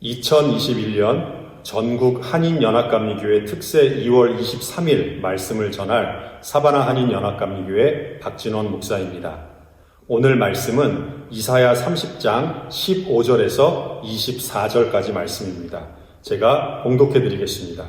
2021년 전국 한인연합감리교회 특세 2월 23일 말씀을 전할 사바나 한인연합감리교회 박진원 목사입니다. 오늘 말씀은 이사야 30장 15절에서 24절까지 말씀입니다. 제가 봉독해 드리겠습니다.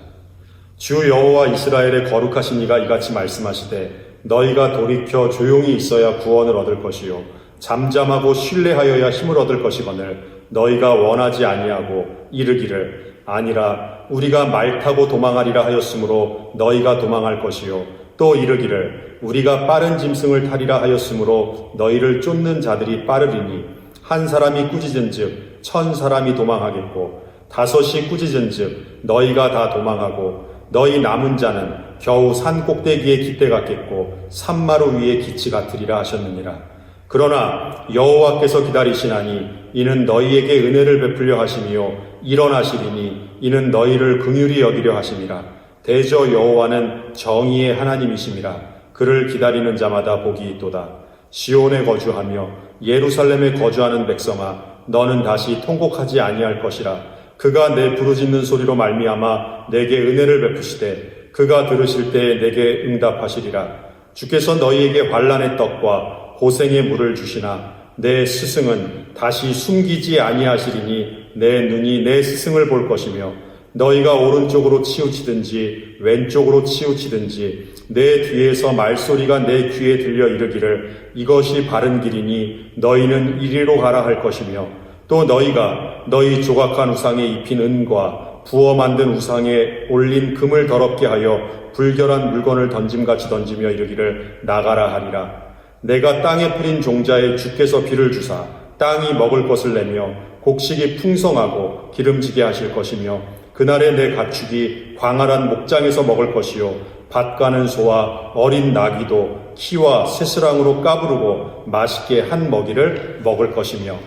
주 여호와 이스라엘의 거룩하신 이가 이같이 말씀하시되 너희가 돌이켜 조용히 있어야 구원을 얻을 것이요 잠잠하고 신뢰하여야 힘을 얻을 것이거늘 너희가 원하지 아니하고 이르기를 아니라 우리가 말 타고 도망하리라 하였으므로 너희가 도망할 것이요 또 이르기를 우리가 빠른 짐승을 타리라 하였으므로 너희를 쫓는 자들이 빠르리니 한 사람이 꾸짖은즉 1000사람이 도망하겠고 5이 꾸짖은즉 너희가 다 도망하고 너희 남은 자는 겨우 산 꼭대기에 깃대 같겠고 산마루 위에 기치 같으리라 하셨느니라. 그러나 여호와께서 기다리시나니 이는 너희에게 은혜를 베풀려 하심이요 일어나시리니 이는 너희를 긍휼히 여기려 하심이라. 대저 여호와는 정의의 하나님이심이라. 그를 기다리는 자마다 복이 있도다. 시온에 거주하며 예루살렘에 거주하는 백성아 너는 다시 통곡하지 아니할 것이라. 그가 내 부르짖는 소리로 말미암아 내게 은혜를 베푸시되 그가 들으실 때에 내게 응답하시리라. 주께서 너희에게 환난의 떡과 고생의 물을 주시나 내 스승은 다시 숨기지 아니하시리니 내 눈이 내 스승을 볼 것이며 너희가 오른쪽으로 치우치든지 왼쪽으로 치우치든지 내 뒤에서 말소리가 내 귀에 들려 이르기를 이것이 바른 길이니 너희는 이리로 가라 할 것이며 또 너희가 너희 조각한 우상에 입힌 은과 부어 만든 우상에 올린 금을 더럽게 하여 불결한 물건을 던짐같이 던지며 이르기를 나가라 하리라. 내가 땅에 뿌린 종자에 주께서 비를 주사 땅이 먹을 것을 내며 곡식이 풍성하고 기름지게 하실 것이며 그날에 내 가축이 광활한 목장에서 먹을 것이요 밭 가는 소와 어린 나귀도 키와 새스랑으로 까부르고 맛있게 한 먹이를 먹을 것이며.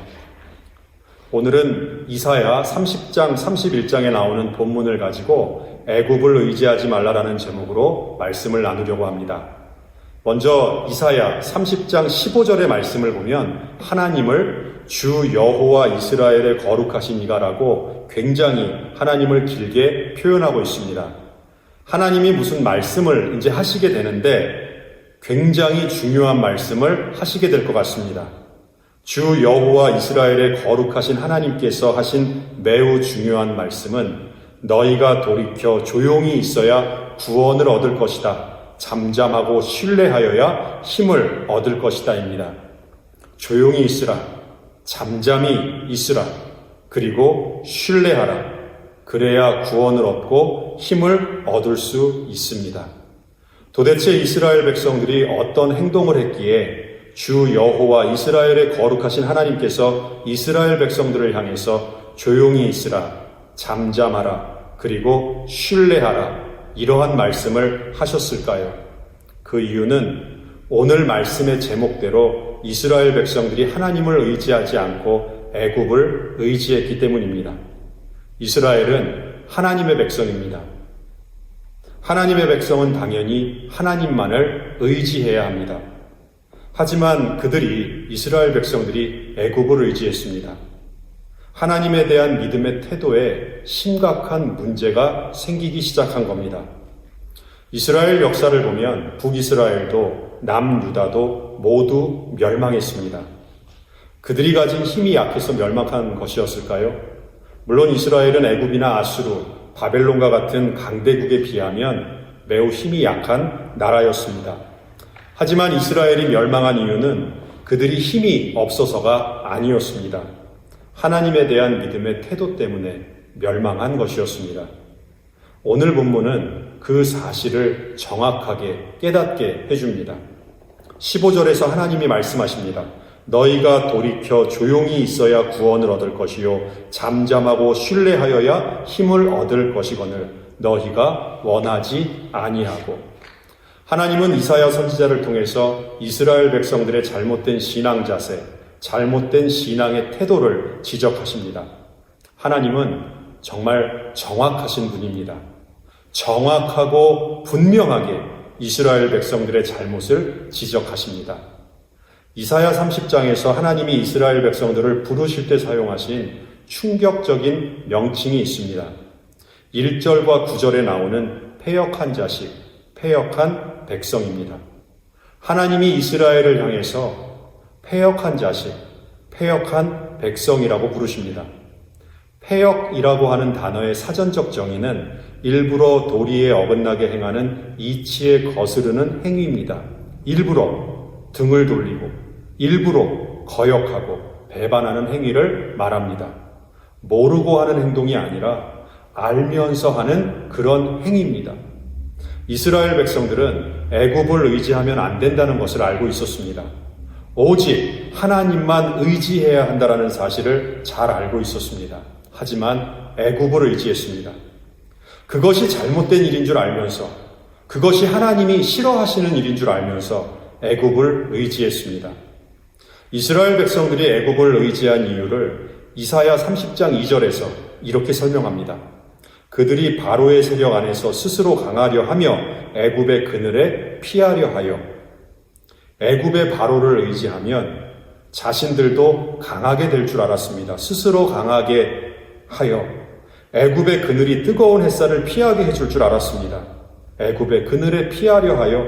오늘은 이사야 30장 31장에 나오는 본문을 가지고 애굽을 의지하지 말라라는 제목으로 말씀을 나누려고 합니다. 먼저 이사야 30장 15절의 말씀을 보면 하나님을 주 여호와 이스라엘의 거룩하신 이가라고 굉장히 하나님을 길게 표현하고 있습니다. 하나님이 무슨 말씀을 이제 하시게 되는데 굉장히 중요한 말씀을 하시게 될 것 같습니다. 주 여호와 이스라엘의 거룩하신 하나님께서 하신 매우 중요한 말씀은 너희가 돌이켜 조용히 있어야 구원을 얻을 것이다. 잠잠하고 신뢰하여야 힘을 얻을 것이다입니다. 조용히 있으라, 잠잠히 있으라, 그리고 신뢰하라. 그래야 구원을 얻고 힘을 얻을 수 있습니다. 도대체 이스라엘 백성들이 어떤 행동을 했기에 주 여호와 이스라엘의 거룩하신 하나님께서 이스라엘 백성들을 향해서 조용히 있으라, 잠잠하라, 그리고 신뢰하라 이러한 말씀을 하셨을까요? 그 이유는 오늘 말씀의 제목대로 이스라엘 백성들이 하나님을 의지하지 않고 애굽을 의지했기 때문입니다. 이스라엘은 하나님의 백성입니다. 하나님의 백성은 당연히 하나님만을 의지해야 합니다. 하지만 이스라엘 백성들이 애굽을 의지했습니다. 하나님에 대한 믿음의 태도에 심각한 문제가 생기기 시작한 겁니다. 이스라엘 역사를 보면 북이스라엘도 남유다도 모두 멸망했습니다. 그들이 가진 힘이 약해서 멸망한 것이었을까요? 물론 이스라엘은 애굽이나 아수르, 바벨론과 같은 강대국에 비하면 매우 힘이 약한 나라였습니다. 하지만 이스라엘이 멸망한 이유는 그들이 힘이 없어서가 아니었습니다. 하나님에 대한 믿음의 태도 때문에 멸망한 것이었습니다. 오늘 본문은 그 사실을 정확하게 깨닫게 해줍니다. 15절에서 하나님이 말씀하십니다. 너희가 돌이켜 조용히 있어야 구원을 얻을 것이요 잠잠하고 신뢰하여야 힘을 얻을 것이거늘 너희가 원하지 아니하고. 하나님은 이사야 선지자를 통해서 이스라엘 백성들의 잘못된 신앙 자세, 잘못된 신앙의 태도를 지적하십니다. 하나님은 정말 정확하신 분입니다. 정확하고 분명하게 이스라엘 백성들의 잘못을 지적하십니다. 이사야 30장에서 하나님이 이스라엘 백성들을 부르실 때 사용하신 충격적인 명칭이 있습니다. 1절과 9절에 나오는 패역한 자식, 패역한 백성입니다. 하나님이 이스라엘을 향해서 패역한 자식, 패역한 백성이라고 부르십니다. 패역이라고 하는 단어의 사전적 정의는 일부러 도리에 어긋나게 행하는 이치에 거스르는 행위입니다. 일부러 등을 돌리고 일부러 거역하고 배반하는 행위를 말합니다. 모르고 하는 행동이 아니라 알면서 하는 그런 행위입니다. 이스라엘 백성들은 애굽을 의지하면 안 된다는 것을 알고 있었습니다. 오직 하나님만 의지해야 한다는 사실을 잘 알고 있었습니다. 하지만 애굽을 의지했습니다. 그것이 잘못된 일인 줄 알면서, 그것이 하나님이 싫어하시는 일인 줄 알면서 애굽을 의지했습니다. 이스라엘 백성들이 애굽을 의지한 이유를 이사야 30장 2절에서 이렇게 설명합니다. 그들이 바로의 세력 안에서 스스로 강하려 하며 애굽의 그늘에 피하려 하여. 애굽의 바로를 의지하면 자신들도 강하게 될 줄 알았습니다. 스스로 강하게 하여 애굽의 그늘이 뜨거운 햇살을 피하게 해줄 줄 알았습니다. 애굽의 그늘에 피하려 하여.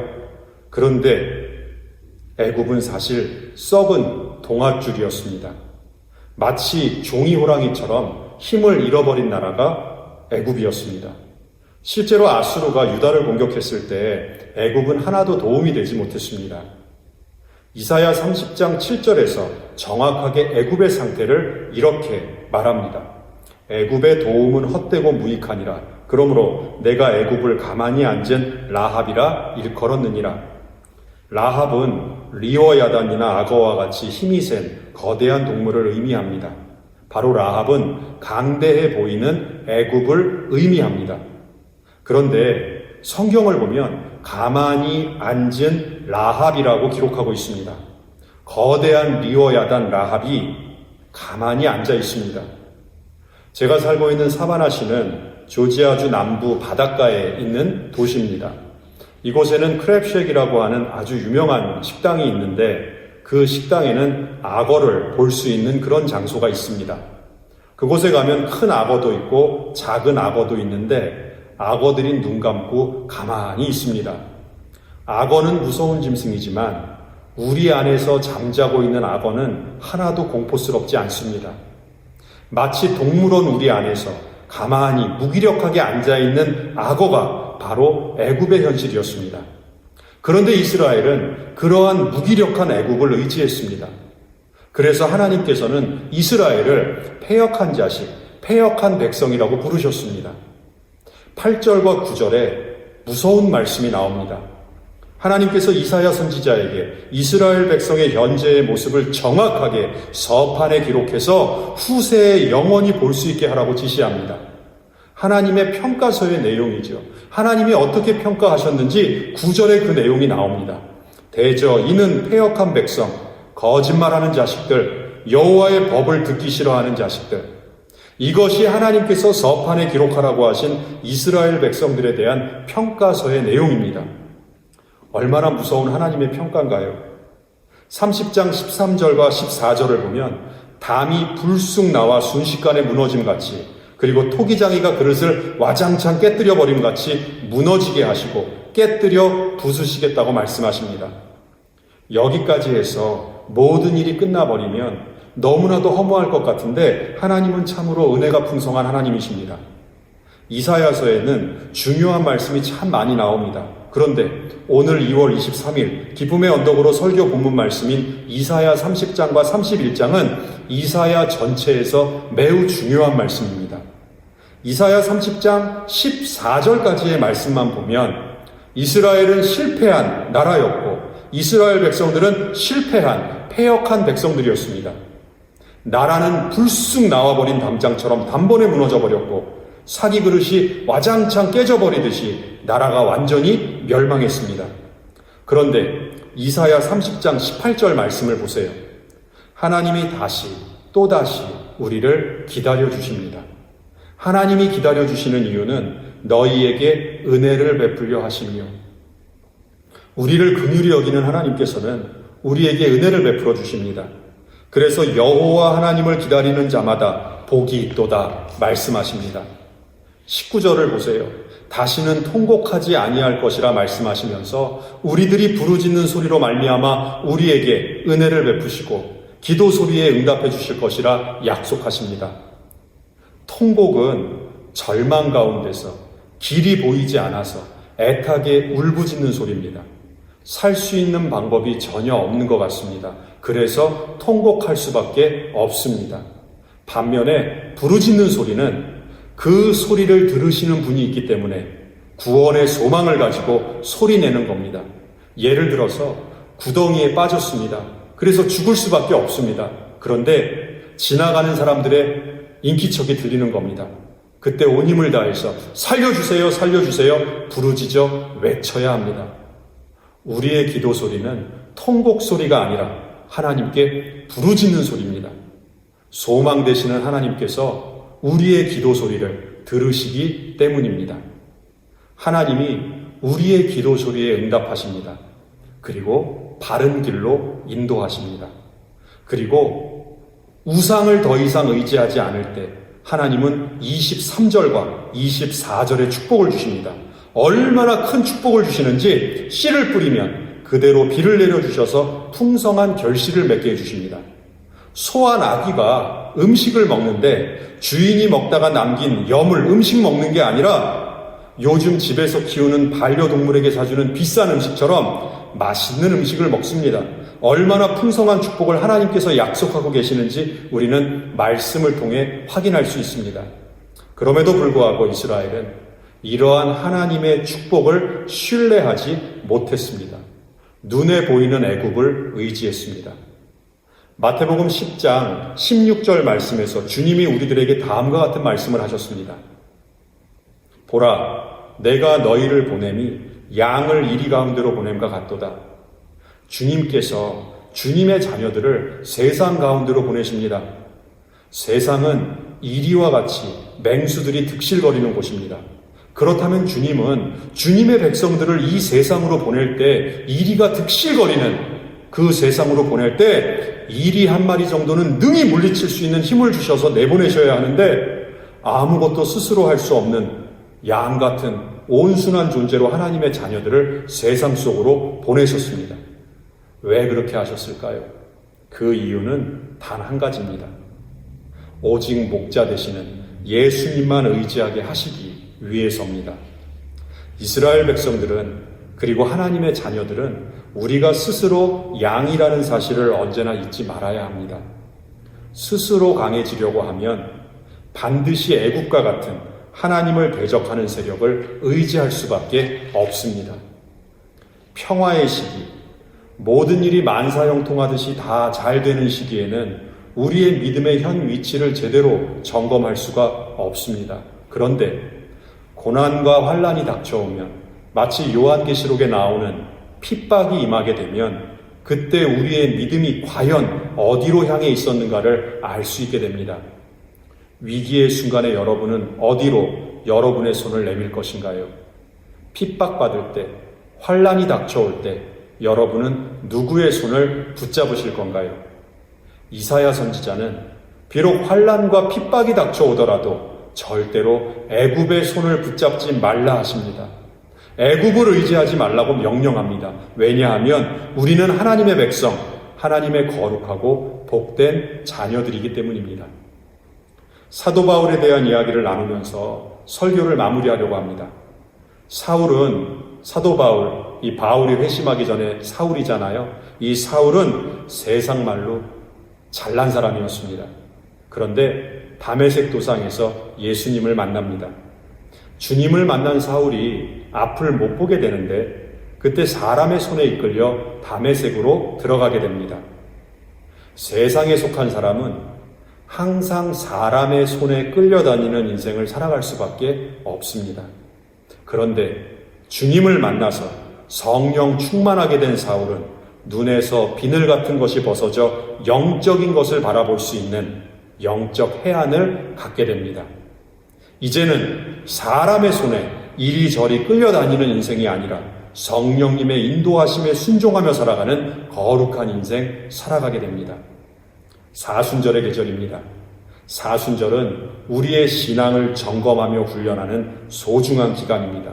그런데 애굽은 사실 썩은 동아줄이었습니다. 마치 종이 호랑이처럼 힘을 잃어버린 나라가 애굽이었습니다. 실제로 아수르가 유다를 공격했을 때 애굽은 하나도 도움이 되지 못했습니다. 이사야 30장 7절에서 정확하게 애굽의 상태를 이렇게 말합니다. 애굽의 도움은 헛되고 무익하니라. 그러므로 내가 애굽을 가만히 앉은 라합이라 일컬었느니라. 라합은 리워야단이나 악어와 같이 힘이 센 거대한 동물을 의미합니다. 바로 라합은 강대해 보이는 애굽을 의미합니다. 그런데 성경을 보면 가만히 앉은 라합이라고 기록하고 있습니다. 거대한 리워야단 라합이 가만히 앉아 있습니다. 제가 살고 있는 사바나시는 조지아주 남부 바닷가에 있는 도시입니다. 이곳에는 크랩쉑이라고 하는 아주 유명한 식당이 있는데 그 식당에는 악어를 볼 수 있는 그런 장소가 있습니다. 그곳에 가면 큰 악어도 있고 작은 악어도 있는데 악어들이 눈 감고 가만히 있습니다. 악어는 무서운 짐승이지만 우리 안에서 잠자고 있는 악어는 하나도 공포스럽지 않습니다. 마치 동물원 우리 안에서 가만히 무기력하게 앉아있는 악어가 바로 애굽의 현실이었습니다. 그런데 이스라엘은 그러한 무기력한 애굽을 의지했습니다. 그래서 하나님께서는 이스라엘을 패역한 자식, 패역한 백성이라고 부르셨습니다. 8절과 9절에 무서운 말씀이 나옵니다. 하나님께서 이사야 선지자에게 이스라엘 백성의 현재의 모습을 정확하게 서판에 기록해서 후세에 영원히 볼 수 있게 하라고 지시합니다. 하나님의 평가서의 내용이죠. 하나님이 어떻게 평가하셨는지 9절에 그 내용이 나옵니다. 대저 이는 패역한 백성, 거짓말하는 자식들, 여호와의 법을 듣기 싫어하는 자식들. 이것이 하나님께서 서판에 기록하라고 하신 이스라엘 백성들에 대한 평가서의 내용입니다. 얼마나 무서운 하나님의 평가인가요? 30장 13절과 14절을 보면 담이 불쑥 나와 순식간에 무너짐같이, 그리고 토기장이가 그릇을 와장창 깨뜨려 버림같이 무너지게 하시고 깨뜨려 부수시겠다고 말씀하십니다. 여기까지 해서 모든 일이 끝나버리면 너무나도 허무할 것 같은데 하나님은 참으로 은혜가 풍성한 하나님이십니다. 이사야서에는 중요한 말씀이 참 많이 나옵니다. 그런데 오늘 2월 23일 기쁨의 언덕으로 설교 본문 말씀인 이사야 30장과 31장은 이사야 전체에서 매우 중요한 말씀입니다. 이사야 30장 14절까지의 말씀만 보면 이스라엘은 실패한 나라였고 이스라엘 백성들은 실패한 패역한 백성들이었습니다. 나라는 불쑥 나와버린 담장처럼 단번에 무너져버렸고 사기 그릇이 와장창 깨져버리듯이 나라가 완전히 멸망했습니다. 그런데 이사야 30장 18절 말씀을 보세요. 하나님이 다시 또다시 우리를 기다려주십니다. 하나님이 기다려주시는 이유는 너희에게 은혜를 베풀려 하시며, 우리를 긍휼히 여기는 하나님께서는 우리에게 은혜를 베풀어 주십니다. 그래서 여호와 하나님을 기다리는 자마다 복이 있도다 말씀하십니다. 19절을 보세요. 다시는 통곡하지 아니할 것이라 말씀하시면서 우리들이 부르짖는 소리로 말미암아 우리에게 은혜를 베푸시고 기도 소리에 응답해 주실 것이라 약속하십니다. 통곡은 절망 가운데서 길이 보이지 않아서 애타게 울부짖는 소리입니다. 살 수 있는 방법이 전혀 없는 것 같습니다. 그래서 통곡할 수밖에 없습니다. 반면에 부르짖는 소리는 그 소리를 들으시는 분이 있기 때문에 구원의 소망을 가지고 소리내는 겁니다. 예를 들어서 구덩이에 빠졌습니다. 그래서 죽을 수밖에 없습니다. 그런데 지나가는 사람들의 인기척이 들리는 겁니다. 그때 온 힘을 다해서 살려주세요, 살려주세요 부르짖어 외쳐야 합니다. 우리의 기도 소리는 통곡 소리가 아니라 하나님께 부르짖는 소리입니다. 소망 되시는 하나님께서 우리의 기도 소리를 들으시기 때문입니다. 하나님이 우리의 기도 소리에 응답하십니다. 그리고 바른 길로 인도하십니다. 그리고 우상을 더 이상 의지하지 않을 때 하나님은 23절과 24절의 축복을 주십니다. 얼마나 큰 축복을 주시는지 씨를 뿌리면 그대로 비를 내려주셔서 풍성한 결실을 맺게 해주십니다. 소와 나귀가 음식을 먹는데 주인이 먹다가 남긴 염을 음식 먹는 게 아니라 요즘 집에서 키우는 반려동물에게 사주는 비싼 음식처럼 맛있는 음식을 먹습니다. 얼마나 풍성한 축복을 하나님께서 약속하고 계시는지 우리는 말씀을 통해 확인할 수 있습니다. 그럼에도 불구하고 이스라엘은 이러한 하나님의 축복을 신뢰하지 못했습니다. 눈에 보이는 애굽을 의지했습니다. 마태복음 10장 16절 말씀에서 주님이 우리들에게 다음과 같은 말씀을 하셨습니다. 보라, 내가 너희를 보냄이 양을 이리 가운데로 보냄과 같도다. 주님께서 주님의 자녀들을 세상 가운데로 보내십니다. 세상은 이리와 같이 맹수들이 득실거리는 곳입니다. 그렇다면 주님은 주님의 백성들을 이 세상으로 보낼 때 이리가 득실거리는 그 세상으로 보낼 때 이리 한 마리 정도는 능히 물리칠 수 있는 힘을 주셔서 내보내셔야 하는데 아무것도 스스로 할 수 없는 양 같은 온순한 존재로 하나님의 자녀들을 세상 속으로 보내셨습니다. 왜 그렇게 하셨을까요? 그 이유는 단 한 가지입니다. 오직 목자 되시는 예수님만 의지하게 하시기 위해서입니다. 이스라엘 백성들은 그리고 하나님의 자녀들은 우리가 스스로 양이라는 사실을 언제나 잊지 말아야 합니다. 스스로 강해지려고 하면 반드시 애국과 같은 하나님을 대적하는 세력을 의지할 수밖에 없습니다. 평화의 시기, 모든 일이 만사형통하듯이 다 잘 되는 시기에는 우리의 믿음의 현 위치를 제대로 점검할 수가 없습니다. 그런데 고난과 환난이 닥쳐오면 마치 요한계시록에 나오는 핍박이 임하게 되면 그때 우리의 믿음이 과연 어디로 향해 있었는가를 알 수 있게 됩니다. 위기의 순간에 여러분은 어디로 여러분의 손을 내밀 것인가요? 핍박받을 때, 환난이 닥쳐올 때 여러분은 누구의 손을 붙잡으실 건가요? 이사야 선지자는 비록 환난과 핍박이 닥쳐오더라도 절대로 애굽의 손을 붙잡지 말라 하십니다. 애굽을 의지하지 말라고 명령합니다. 왜냐하면 우리는 하나님의 백성, 하나님의 거룩하고 복된 자녀들이기 때문입니다. 사도 바울에 대한 이야기를 나누면서 설교를 마무리하려고 합니다. 사울은 사도 바울, 이 바울이 회심하기 전에 사울이잖아요. 이 사울은 세상 말로 잘난 사람이었습니다. 그런데 다메섹 도상에서 예수님을 만납니다. 주님을 만난 사울이 앞을 못 보게 되는데 그때 사람의 손에 이끌려 다메섹으로 들어가게 됩니다. 세상에 속한 사람은 항상 사람의 손에 끌려다니는 인생을 살아갈 수밖에 없습니다. 그런데 주님을 만나서 성령 충만하게 된 사울은 눈에서 비늘 같은 것이 벗어져 영적인 것을 바라볼 수 있는 영적 해안을 갖게 됩니다. 이제는 사람의 손에 이리저리 끌려다니는 인생이 아니라 성령님의 인도하심에 순종하며 살아가는 거룩한 인생 살아가게 됩니다. 사순절의 계절입니다. 사순절은 우리의 신앙을 점검하며 훈련하는 소중한 기간입니다.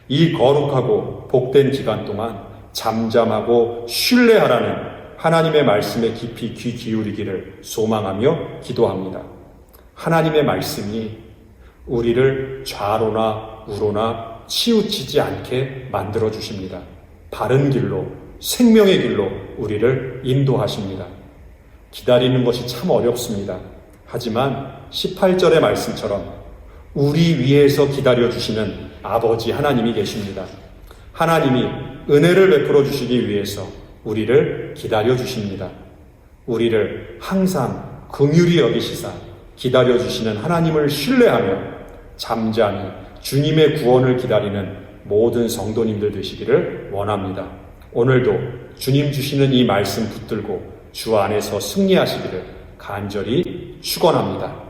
이 거룩하고 복된 기간 동안 잠잠하고 신뢰하라는 하나님의 말씀에 깊이 귀 기울이기를 소망하며 기도합니다. 하나님의 말씀이 우리를 좌로나 우로나 치우치지 않게 만들어 주십니다. 바른 길로, 생명의 길로 우리를 인도하십니다. 기다리는 것이 참 어렵습니다. 하지만 18절의 말씀처럼 우리 위에서 기다려주시는 아버지 하나님이 계십니다. 하나님이 은혜를 베풀어 주시기 위해서 우리를 기다려주십니다. 우리를 항상 긍휼히 여기시사 기다려주시는 하나님을 신뢰하며 잠잠히 주님의 구원을 기다리는 모든 성도님들 되시기를 원합니다. 오늘도 주님 주시는 이 말씀 붙들고 주 안에서 승리하시기를 간절히 축원합니다.